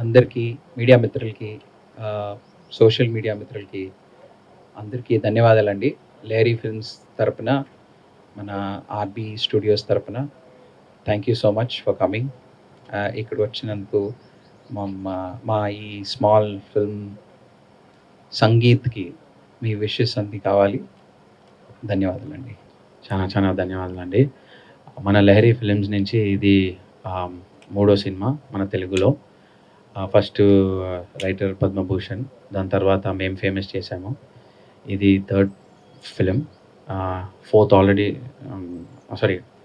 అందరికీ మీడియా మిత్రులకి, social media మిత్రులకి అందరికీ ధన్యవాదాలండి. లేహరి ఫిల్మ్స్ తరపున, మన ఆర్బీ స్టూడియోస్ తరపున thank you so much for coming. ఇక్కడికి వచ్చినందుకు మా ఈ స్మాల్ ఫిల్మ్ సంగీత్కి మీ విషెస్ అన్నీ కావాలి. ధన్యవాదాలండి. చాలా చాలా ధన్యవాదాలండి. మన లహరి ఫిలిమ్స్ నుంచి ఇది మూడో సినిమా మన తెలుగులో. ఫస్ట్ రైటర్ పద్మభూషణ్, దాని తర్వాత మేము ఫేమస్ చేశాము. ఇది థర్డ్ ఫిలిం.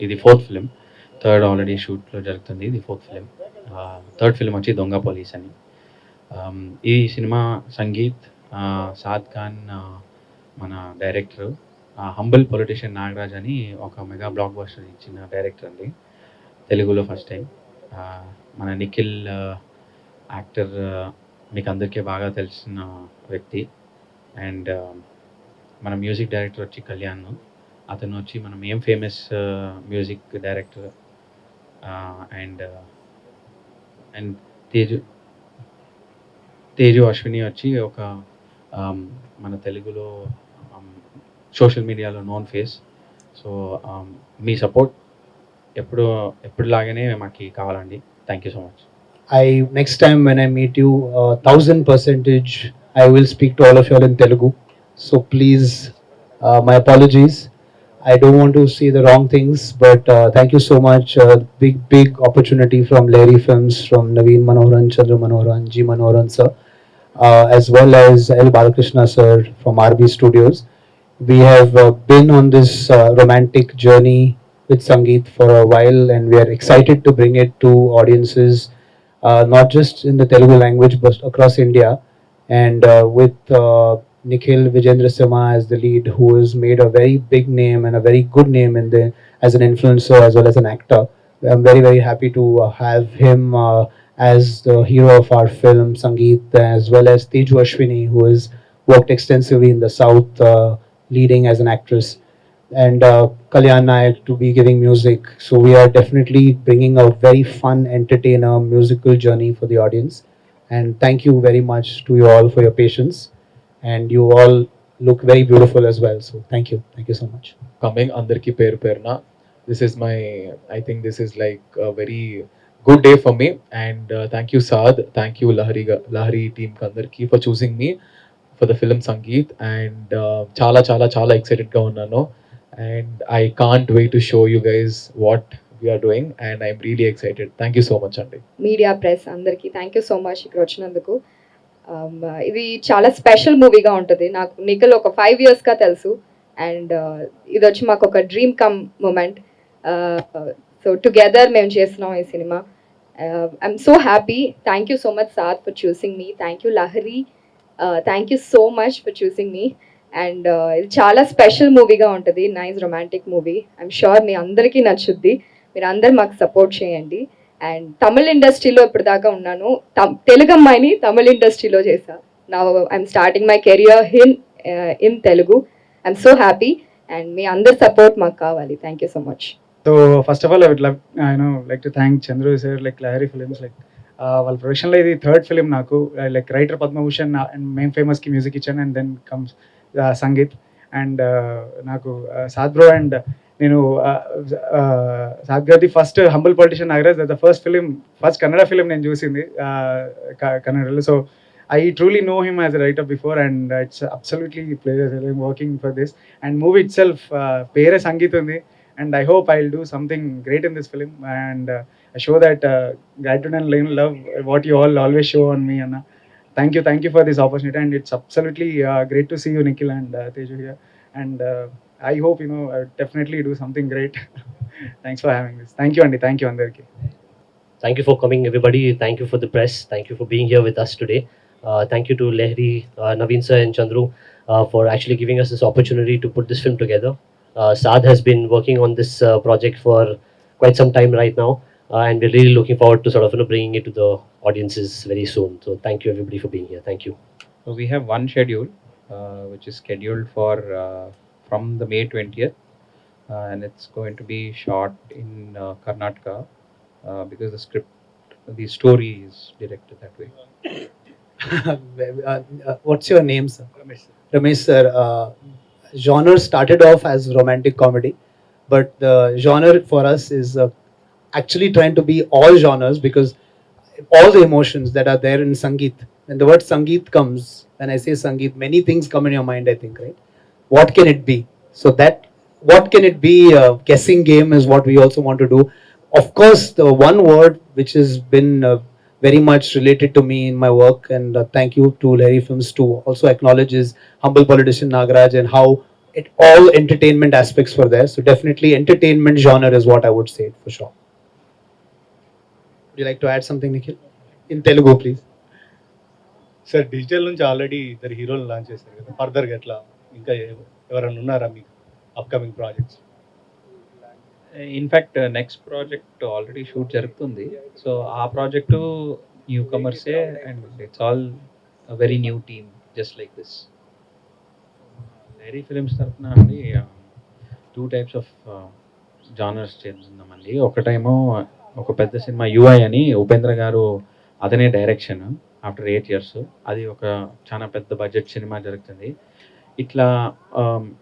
ఇది ఫోర్త్ ఫిలిం. థర్డ్ ఆల్రెడీ షూట్లో జరుగుతుంది. ఇది ఫోర్త్ ఫిలిం. థర్డ్ ఫిలిం వచ్చి దొంగ పోలీస్ అని. ఈ సినిమా సంగీత్ సాద్ ఖాన్ మన డైరెక్టర్, హంబుల్ పొలిటీషియన్ నాగరాజ్ అని ఒక మెగా బ్లాక్ బస్టర్ ఇచ్చిన డైరెక్టర్ అండి, తెలుగులో ఫస్ట్ టైం. మన నిఖిల్ యాక్టర్, మీకు అందరికీ బాగా తెలిసిన వ్యక్తి. అండ్ మన మ్యూజిక్ డైరెక్టర్ వచ్చి కళ్యాణ్, అతను వచ్చి మనం ఏం famous music director. And and Teju Teju Ashwini వచ్చి ఒక మన తెలుగులో సోషల్ మీడియాలో నోన్ ఫేస్. సో మీ సపోర్ట్ ఎప్పుడులాగానే మాకు కావాలండి. Thank you so much. Next time when I meet you, 1000% I will speak to all of you all in Telugu. So please, my apologies. I don't want to say the wrong things, but thank you so much. Big opportunity from Larry Films, from Naveen Manoharan, Chandra Manoharan, G Manoharan sir, as well as L Balakrishna sir from RB Studios. We have been on this romantic journey with Sangeet for a while, and we are excited to bring it to audiences, not just in the Telugu language but across India. And with Nikhil Vijendra Sima as the lead, who has made a very big name and a very good name in the as an influencer as well as an actor. I'm very happy to have him as the hero of our film Sangeet, as well as Teju Ashwini, who has worked extensively in the South, leading as an actress, and Kalyan Nayak to be giving music. So we are definitely bringing a very fun, entertainer, musical journey for the audience. And thank you very much to you all for your patience. And you all look very beautiful as well. So thank you so much. Coming అందరికి పేరు పేరున, this is my, I think this is like a very good day for me, and thank you Saad, thank you Lahari team అందరికి for choosing me for the film Sangeet. And చాలా చాలా చాలా excited గా ఉన్నాను, and I can't wait to show you guys what we are doing, and I'm really excited. Thank you so much అండి. Media press అందరికీ thank you so much ఇక్కడ వచ్చినందుకు. ఇది చాలా స్పెషల్ మూవీగా ఉంటుంది. నాకు నిఖిల్ ఒక 5 yearsగా తెలుసు, అండ్ ఇది వచ్చి మాకు ఒక dream come moment. So together మేము చేస్తున్నాం ఈ సినిమా. I'm so happy. Thank you so much Saad for choosing me. Thank you Lahari, thank you so much for choosing me. And ఇది చాలా స్పెషల్ మూవీగా ఉంటుంది, nice romantic movie. I'm sure మీ అందరికీ నచ్చుద్ది. మీరు అందరు మాకు సపోర్ట్ చేయండి. అండ్ తమిళ్ ఇండస్ట్రీలో ఇప్పటిదాకా ఉన్నాను, తెలుగు అమ్మాయిని తమిళ్ ఇండస్ట్రీలో చేశా. నా I'm starting my career in Telugu. I'm so happy, and మీ అందరి సపోర్ట్ మాకు కావాలి. Thank you so much. So first of all, I would like to thank Chandru sir, like Lahari Films, like వాళ్ళ ప్రొడక్షన్లో ఇది 3rd ఫిలిం నాకు. Like writer Padmabhushan and main ఫేమస్కి music ఇచ్చాను, and then comes Sangeet. And నాకు Saad bro and నేను సాద్ గారి first humble politician Nagaraj, the first Kannada film నేను చూసింది కన్నడలో. So I truly know him as a writer before, and it's absolutely pleasure working for this. And movie itself, pere Sangeet undi, and I hope I'll do something great in this film, and I show that gratitude and love what you all always show on me. Anna, thank you for this opportunity, and it's absolutely great to see you Nikhil and Teju here, and I hope I'll definitely do something great. Thanks for having this. Thank you Andy, thank you andarki. Thank you for coming, everybody. Thank you for the press. Thank you for being here with us today. Thank you to Lahari, Naveen sir and Chandru for actually giving us this opportunity to put this film together. Saad has been working on this project for quite some time right now, and we're really looking forward to sort of bringing it to the audiences very soon. So thank you everybody for being here. Thank you. So we have one schedule which is scheduled for from the May 20th, and it's going to be shot in Karnataka because the story is directed that way. What's your name, sir? Ramesh sir. Genre started off as romantic comedy, but the genre for us is actually trying to be all genres, because all the emotions that are there in Sangeet, when the word Sangeet comes, when I say Sangeet, many things come in your mind, I think, right? What can it be? So that what can it be, guessing game is what we also want to do. Of course, the one word which has been very much related to me in my work, and thank you to Lahari Films to also acknowledge, is Humble Politician Nagaraj, and how it all entertainment aspects were there. So definitely entertainment genre is what I would say for sure. Would you like to add something, Nikhil? In Telugu, please. Sir digital నుంచి already 2 హీరోలు launch చేశారు కదా, ఫర్దర్గా ఎట్లా ఇంకా ఎవరైనా ఉన్నారా మీకు? upcoming projects? In fact next project already shoot జరుగుతుంది. సో ఆ ప్రాజెక్టు న్యూ కమర్సే and it's all very new team just like this. Lahari films తరఫున అండి 2 types ఆఫ్ జానర్స్ చేస్తున్నామండి. ఒకటేమో ఒక పెద్ద సినిమా యూఐ అని ఉపేంద్ర గారు, అతనే డైరెక్షన్ ఆఫ్టర్ 8 years. అది ఒక చాలా పెద్ద బడ్జెట్ సినిమా జరుగుతుంది. ఇట్లా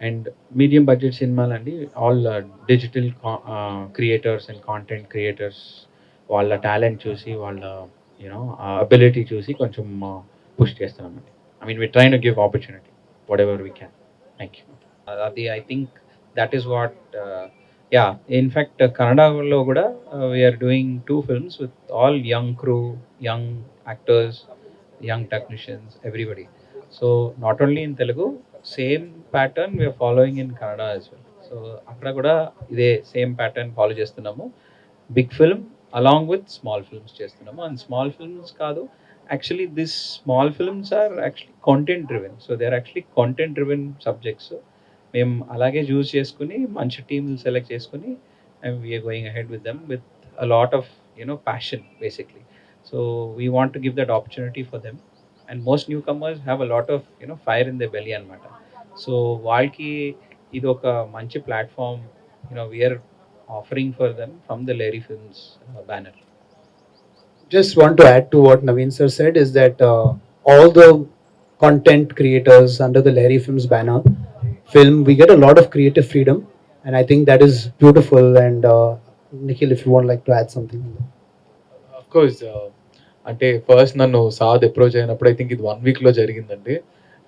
అండ్ మీడియం బడ్జెట్ సినిమాలండి all digital creators and content creators వాళ్ళ టాలెంట్ చూసి వాళ్ళ యూనో అబిలిటీ చూసి కొంచెం పుష్ చేస్తున్నామండి. I mean we try to give opportunity whatever we can. Thank you. అది I think that is what yeah in fact కన్నడలో కూడా we're doing 2 films with all young crew, young actors, young technicians, everybody. So not only in Telugu, same pattern we're following in Kannada as well. So అక్కడ కూడా ఇదే same pattern follow చేస్తున్నాము. Big film along with small films చేస్తున్నాము. And small films కాదు, actually this small films are actually content driven. So they are actually content driven subjects. మేము అలాగే choose చేసుకుని మంచి టీమ్లు సెలెక్ట్ చేసుకుని and we're going ahead with them with a lot of passion basically. So we want to give that opportunity for them. And most new comers have a lot of fire in the belly అనమాట. సో వాళ్ళకి ఇది ఒక మంచి platform we're offering for them from the Lahari films banner. Just want to add to what Naveen sir said is that all the content creators under the Lahiri Films banner film, we get a lot of creative freedom, and I think that is beautiful. And Nikhil, if you want like to add something. Of course అంటే first నన్ను Saad approach అయినప్పుడు I think ఇది 1 week లో జరిగిందండి.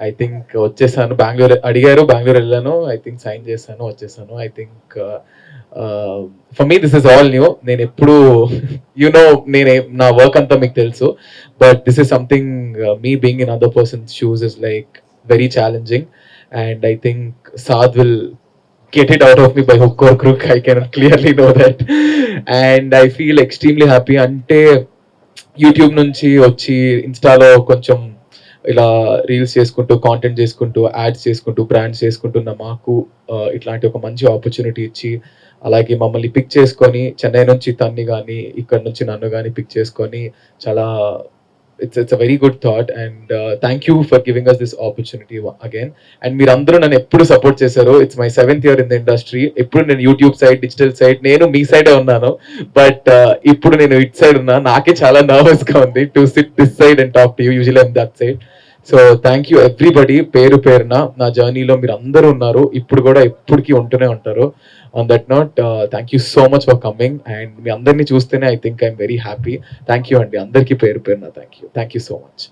I think వచ్చేసాను, బెంగళూరు అడిగారు, బెంగళూరు వెళ్ళాను, I think sign చేశాను, వచ్చేసాను. I think for me this is all new. నేను ఎప్పుడు నేనే నా వర్క్ అంతా మీకు తెలుసు, but this is something me being in other persons shoes is like very challenging. And I think Saad will get it out of me by hook or crook. I can clearly know that. And I feel extremely happy. అంటే YouTube నుంచి వచ్చి ఇన్స్టాలో కొంచెం ఇలా reels చేసుకుంటూ, content చేసుకుంటూ, ads చేసుకుంటూ, brands చేసుకుంటున్న మాకు ఇట్లాంటి ఒక మంచి ఆపర్చునిటీ ఇచ్చి, అలాగే మమ్మల్ని పిక్ చేసుకొని చెన్నై నుంచి తన్ని కానీ ఇక్కడ నుంచి నన్ను కానీ పిక్ చేసుకొని చాలా it's a very good thought. And thank you for giving us this opportunity again. And మీరందరూ నన్ను ఎప్పుడు సపోర్ట్ చేశారు. It's my 7th year in the industry. ఎప్పుడు నేను యూట్యూబ్ సైడ్, డిజిటల్ సైడ్, నేను మీ సైడే ఉన్నాను, బట్ ఇప్పుడు నేను ఇట్ సైడ్ ఉన్నా. నాకే చాలా నర్వస్ గా ఉంది to SIT this side and talk to you. Usually I'm that side. So thank you everybody, పేరు పేరున. నా జర్నీలో మీరు అందరూ ఉన్నారు, ఇప్పుడు కూడా ఎప్పటికీ ఉంటూనే ఉంటారు. On that note thank you so much for coming. And మీ అందరినీ చూస్తేనే I think I'm very happy. Thank you అండి అందరికీ పేరు పేరున. Thank you so much.